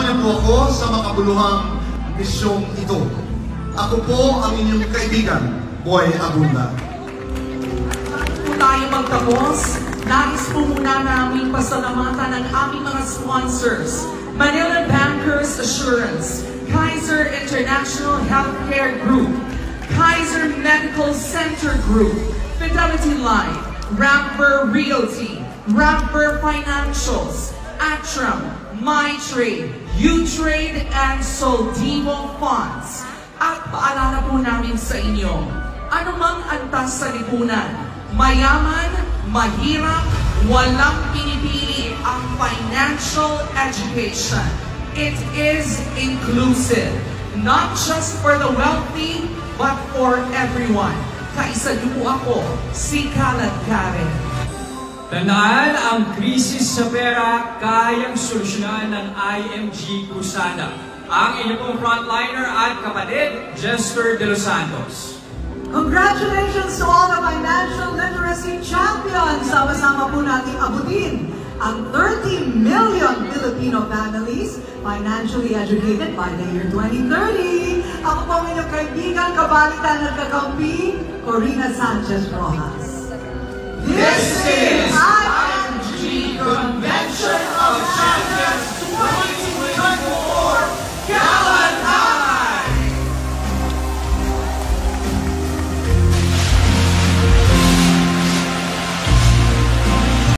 po ako sa makabuluhang misyong ito. Ako po ang inyong kaibigan, Boy Abunda. Bago po tayo magtapos, nais po muna namin pasalamatan ang aming mga sponsors. Manila Bankers Assurance, Kaiser International Healthcare Group, Kaiser Medical Center Group, Fidelity Life, Ramper Realty, Ramper Financials, Atram, MyTrade, U-Trade, and Soldivo Funds. At paalala po namin sa inyo, anumang antas sa lipunan, mayaman, mahirap, walang pinipili ang financial education. It is inclusive, not just for the wealthy, but for everyone. Kaisa niyo po ako, si Kalad Karen. Tandaan, ang krisis sa pera kayang solusyonan ng IMG Kusada. Ang inyong pong frontliner at kapatid, Jester De Los Santos. Congratulations to all the financial literacy champions! Sama-sama po nating abutin ang 30 million Filipino families financially educated by the year 2030. Ako po ang inyong kaibigan, kabalitan at kakampi, Corina Sanchez Rojas. This is IMG Convention